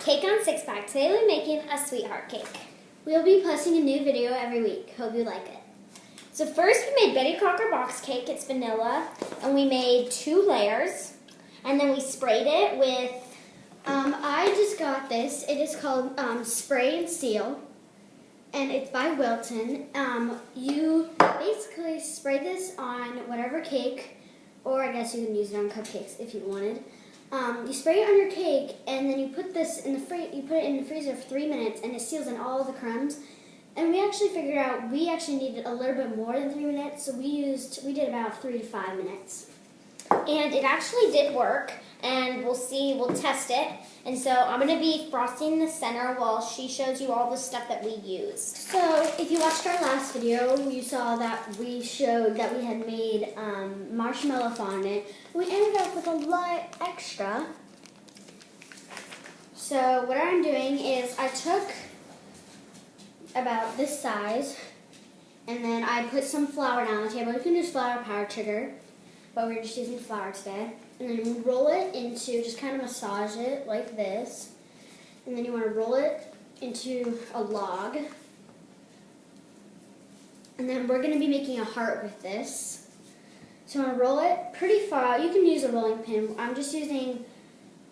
Cake on 6-Pack. Today we're making a sweetheart cake. We'll be posting a new video every week. Hope you like it. So first we made Betty Crocker box cake. It's vanilla. And we made 2 layers. And then we sprayed it with... I just got this. It is called Spray and Seal. And it's by Wilton. You basically spray this on whatever cake, or I guess you can use it on cupcakes if you wanted. You spray it on your cake, and then you put this in the you put it in the freezer for 3 minutes, and it seals in all the crumbs. And we actually figured out we actually needed a little bit more than 3 minutes, so we did about 3 to 5 minutes. And it actually did work, and we'll test it. And so I'm going to be frosting the center while she shows you all the stuff that we used. So if you watched our last video, you saw that we showed that we had made marshmallow fondant. We ended up with a lot extra. So what I'm doing is I took about this size, and then I put some flour down on the table. You can use flour, powdered sugar, but we're just using flour today. And then you roll it into, just kind of massage it like this. And then you want to roll it into a log. And then we're going to be making a heart with this. So you want to roll it pretty far out. You can use a rolling pin. I'm just using,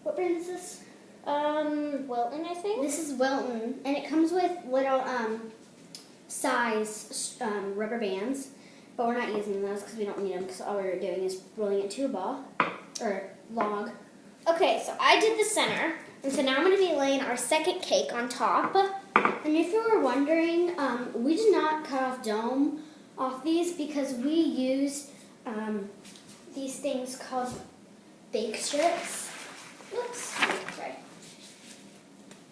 what brand is this? Wilton, I think. This is Wilton. And it comes with little size rubber bands. But we're not using those because we don't need them, because all we're doing is rolling it to a ball. Or log. Okay, so I did the center, and so now I'm going to be laying our second cake on top. And if you were wondering, we did not cut off dome off these because we use these things called bake strips. Oops, sorry.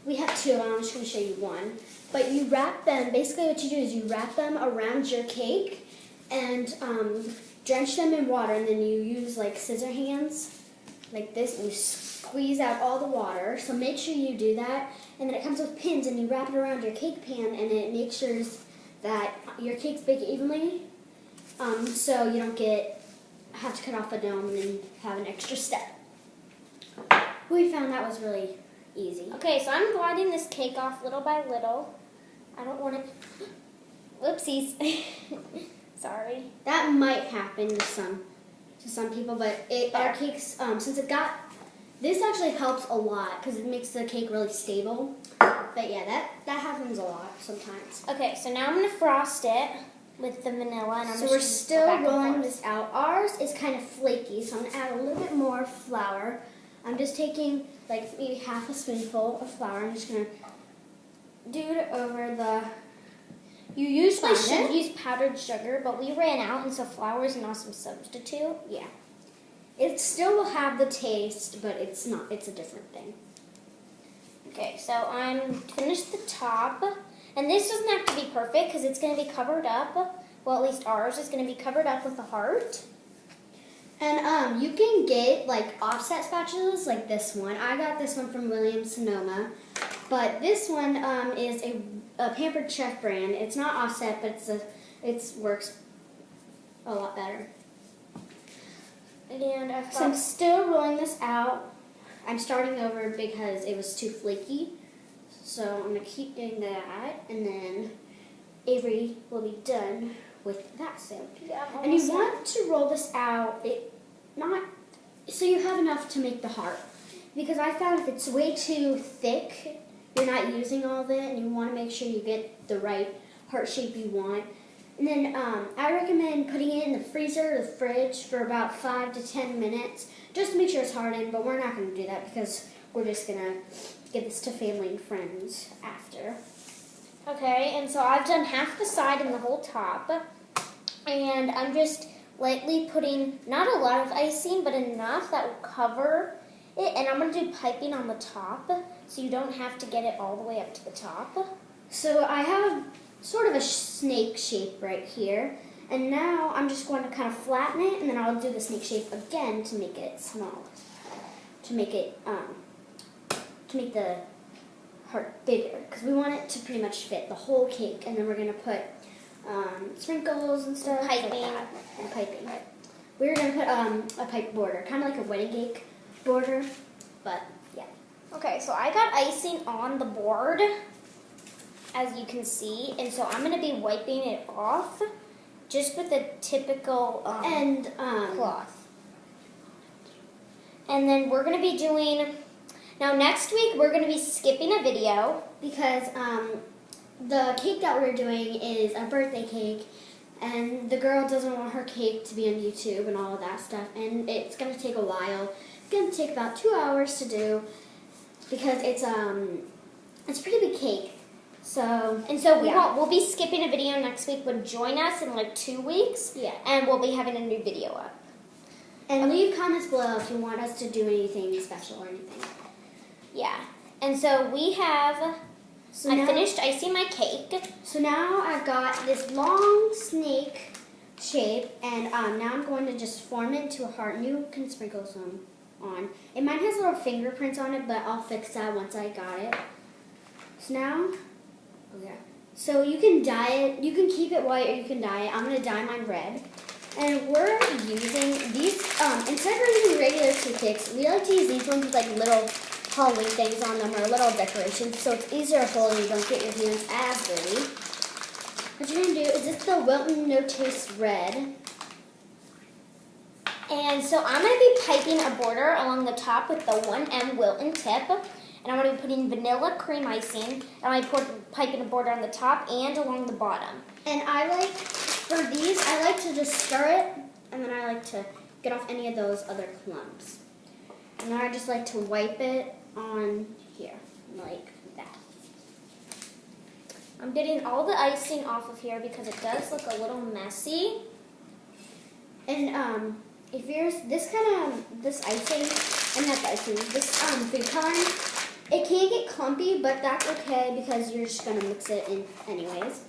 We have 2, and I'm just going to show you one. But you wrap them, basically what you do is you wrap them around your cake and drench them in water, and then you use like scissor hands like this, and you squeeze out all the water. So make sure you do that. And then it comes with pins, and you wrap it around your cake pan, and it makes sure that your cakes bake evenly, so you don't have to cut off a dome and then have an extra step. We found that was really easy. Okay, so I'm gliding this cake off little by little. I don't want it... Whoopsies. Sorry. That might happen to some people, but our cakes, since it got, this actually helps a lot because it makes the cake really stable. But yeah, that happens a lot sometimes. Okay, so now I'm going to frost it with the vanilla. And so we're still rolling this out. Ours is kind of flaky, so I'm going to add a little bit more flour. I'm just taking like maybe half a spoonful of flour. I'm just going to do it over the... You usually should use powdered sugar, but we ran out, and so flour is an awesome substitute. Yeah. It still will have the taste, but it's not. It's a different thing. Okay, so I'm finished the top, and this doesn't have to be perfect because it's going to be covered up. Well, at least ours is going to be covered up with a heart. And you can get like offset spatulas like this one. I got this one from Williams-Sonoma. But this one is a Pampered Chef brand. It's not offset, but it works a lot better. And so I'm still rolling this out. I'm starting over because it was too flaky. So I'm going to keep doing that. And then Avery will be done with that. So. Yeah, and you want to roll this out, so you have enough to make the heart. Because I found if it's way too thick, you're not using all of it, and you want to make sure you get the right heart shape you want. And then I recommend putting it in the freezer or the fridge for about 5 to 10 minutes, just to make sure it's hardened, but we're not going to do that because we're just going to give this to family and friends after. Okay, and so I've done half the side and the whole top, and I'm just lightly putting, not a lot of icing, but enough that will cover it, and I'm going to do piping on the top, so you don't have to get it all the way up to the top. So I have sort of a snake shape right here, and now I'm just going to kind of flatten it, and then I'll do the snake shape again to make it small, to make the heart bigger, because we want it to pretty much fit the whole cake, and then we're going to put sprinkles and stuff. Piping. And piping. We're going to put a pipe border, kind of like a wedding cake border, but yeah. Okay, so I got icing on the board, as you can see, and so I'm going to be wiping it off just with a typical cloth. And then we're going to be doing, now next week we're going to be skipping a video. Because the cake that we're doing is a birthday cake, and the girl doesn't want her cake to be on YouTube and all of that stuff, and it's going to take a while. It's going to take about 2 hours to do because it's a pretty big cake. So We'll be skipping a video next week, but join us in like 2 weeks. Yeah. And we'll be having a new video up. And leave comments below if you want us to do anything special or anything. Yeah. And so we have, I finished icing my cake. So now I've got this long snake shape, and now I'm going to just form it into a heart, and you can sprinkle some on. And mine has little fingerprints on it, but I'll fix that once I got it. So now, so you can dye it, you can keep it white or you can dye it. I'm going to dye mine red. And we're using these, instead of using regular toothpicks, we like to use these ones with like little Halloween things on them or little decorations, so it's easier to hold and you don't get your hands as dirty. What you're going to do is it's the Wilton No Taste Red. And so I'm going to be piping a border along the top with the 1M Wilton tip. And I'm going to be putting vanilla cream icing. And I'm piping a border on the top and along the bottom. And for these, I like to just stir it, and then I like to get off any of those other clumps. And then I just like to wipe it on here, like that. I'm getting all the icing off of here because it does look a little messy. And if yours, this icing, and not the icing, this food coloring, it can get clumpy, but that's okay because you're just going to mix it in anyways.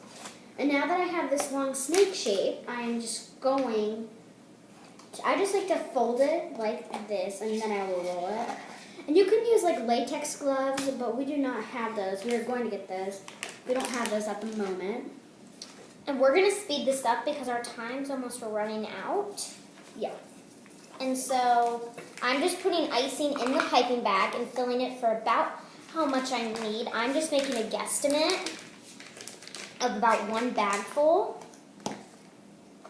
And now that I have this long snake shape, I am just going to, I just like to fold it like this, and then I will roll it. And you can use like latex gloves, but we do not have those. We are going to get those. We don't have those at the moment. And we're going to speed this up because our time's almost running out. Yeah. And so I'm just putting icing in the piping bag and filling it for about how much I need. I'm just making a guesstimate of about 1 bag full.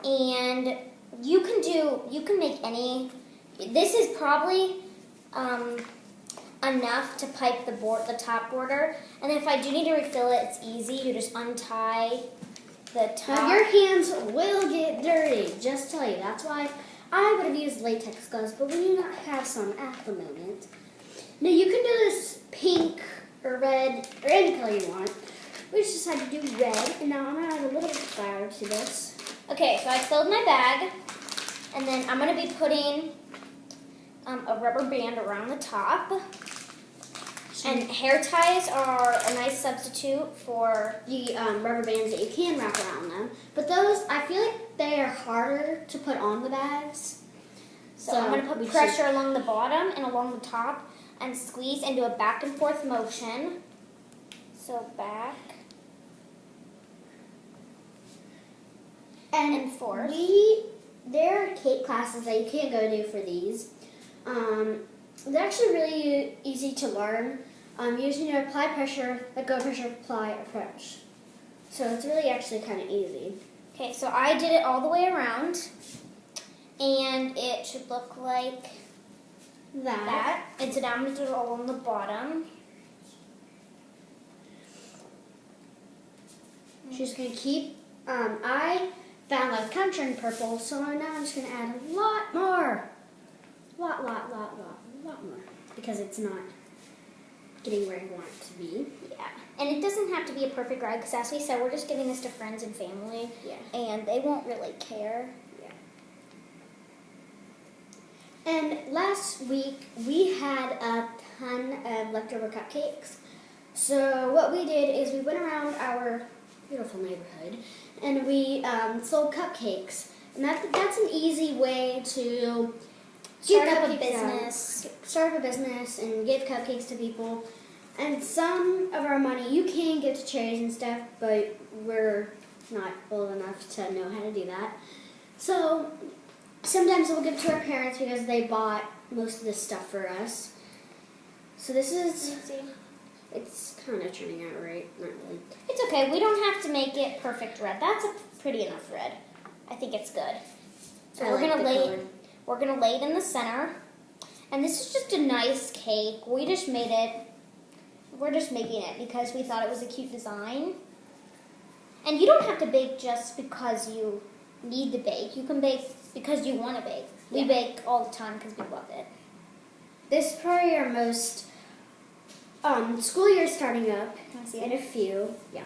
And you can make any, this is probably enough to pipe the top border. And if I do need to refill it, it's easy. You just untie the top. Now your hands will get dirty, just tell you. That's why I would have used latex gloves, but we do not have some at the moment. Now you can do this pink or red or any color you want. We just decided to do red, and now I'm going to add a little bit of flour to this. Okay, so I filled my bag, and then I'm going to be putting a rubber band around the top. And hair ties are a nice substitute for the rubber bands that you can wrap around them. But those, I feel like they are harder to put on the bags. So I'm going to put pressure along the bottom and along the top and squeeze and do a back and forth motion. So back and forth. There are cake classes that you can go to for these. They're actually really easy to learn. You just need to apply pressure, let go of pressure, apply a push. So it's really actually kind of easy. Okay, so I did it all the way around, and it should look like that. And so now I'm going to do it all on the bottom. She's going to keep, I found like kind of turning purple, so now I'm just going to add a lot more. Lot more. Because it's not getting where I want it to be. Yeah. And it doesn't have to be a perfect ride, because as we said, we're just giving this to friends and family. Yeah. And they won't really care. Yeah. And last week, we had a ton of leftover cupcakes. So what we did is we went around our beautiful neighborhood, and we sold cupcakes. And that's an easy way to start up a business and give cupcakes to people. And some of our money you can give to charities and stuff, but we're not old enough to know how to do that. So sometimes we'll give to our parents because they bought most of this stuff for us. So this is, Let's see. it's kind of turning out right. Not really. It's okay. We don't have to make it perfect red. That's a pretty enough red. I think it's good. So I we're like gonna the lay color. we're gonna lay it in the center. And this is just a nice cake. We just made it. We're just making it because we thought it was a cute design. And you don't have to bake just because you need to bake. You can bake because you want to bake. We Yeah. bake all the time because we love it. This is probably our most, school year starting up Can I see in it? a few, yeah.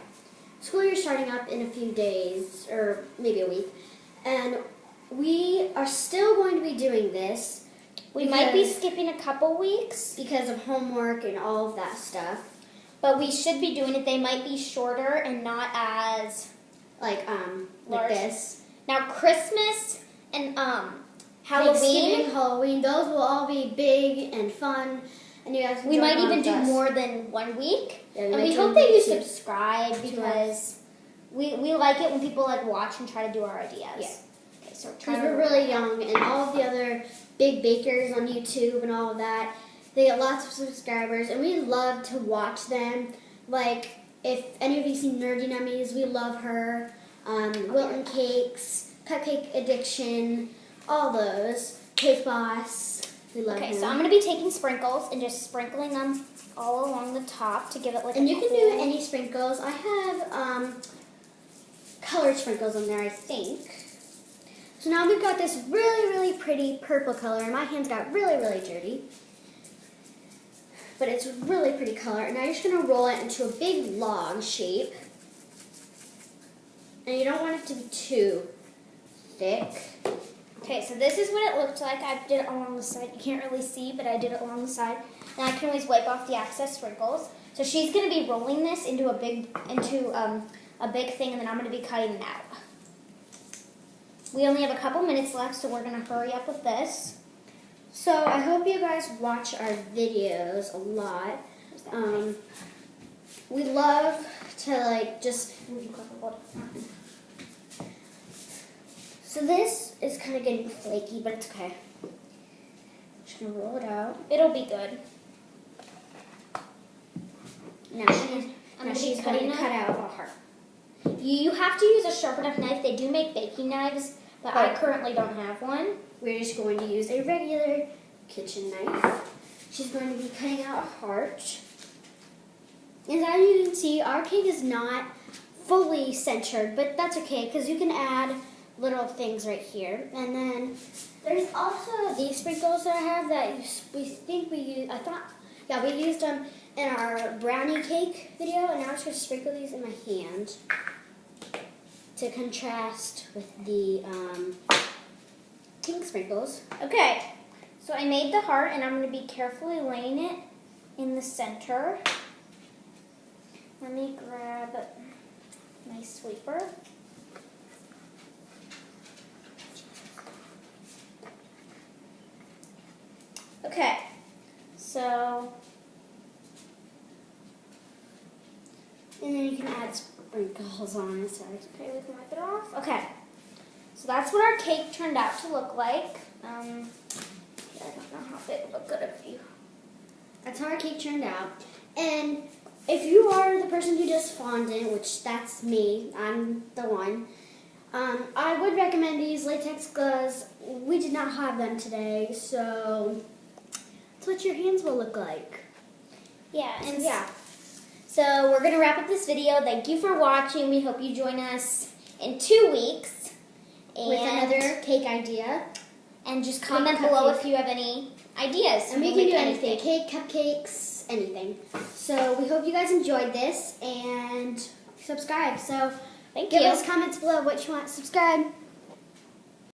School year starting up in a few days, or maybe a week. And we are still going to be doing this. We might be because- skipping a couple weeks, because of homework and all of that stuff. but we should be doing it. They might be shorter and not as Like Large. this. now Christmas and Thanksgiving, Halloween. Halloween, those will all be big and fun. And you guys can We join might along even with do us. more than 1 week. Yeah, And might we do hope that you two. subscribe because we like it when people like watch and try to do our ideas. Yeah. Okay, so Because we're really young, and all of the other big bakers on YouTube and all of that, they get lots of subscribers, and we love to watch them. Like, if any of you seen Nerdy Nummies, we love her. Wilton Cakes, Cupcake Addiction, all those. Cake Boss, we love Okay, him. so I'm going to be taking sprinkles and just sprinkling them all along the top to give it like And a you can cool- do any sprinkles. I have colored sprinkles in there, I think. So now we've got this really, really pretty purple color, and my hands got really, really dirty. But it's a really pretty color, and I'm just going to roll it into a big log shape. And you don't want it to be too thick. Okay, so this is what it looked like. I did it along the side. You can't really see, but I did it along the side. And I can always wipe off the excess sprinkles. So she's going to be rolling this into a big thing, and then I'm going to be cutting it out. We only have a couple minutes left, so we're going to hurry up with this. So I hope you guys watch our videos a lot. We love to like just. So this is kind of getting flaky, but it's okay. Just gonna roll it out. It'll be good. Now I'm she's gonna be going to cut cutting out a heart. You have to use a sharp enough knife. They do make baking knives, but I Oh. currently don't have one. We're just going to use a regular kitchen knife. She's going to be cutting out a heart. And as you can see, our cake is not fully centered, but that's okay because you can add little things right here. And then there's also these sprinkles that I have that we think we use. We used them in our brownie cake video, and now I'm just going to sprinkle these in my hand to contrast with the pink sprinkles. Okay, so I made the heart, and I'm going to be carefully laying it in the center. Let me grab my sweeper. Okay, so, And then you can add sprinkles on it. Sorry. okay, we can wipe it off. Okay, so that's what our cake turned out to look like. I don't know how it looked good of you. That's how our cake turned out. And if you are the person who does fondant, which that's me, I'm the one, I would recommend to use latex gloves. We did not have them today, so that's what your hands will look like. Yeah, and Yeah. so we're going to wrap up this video. Thank you for watching. We hope you join us in 2 weeks. With another cake idea. And just comment below if you have any ideas. And we We'll can do make anything. Cake, cupcakes, anything. So we hope you guys enjoyed this and subscribe. So Thank give you. us comments below what you want. Subscribe.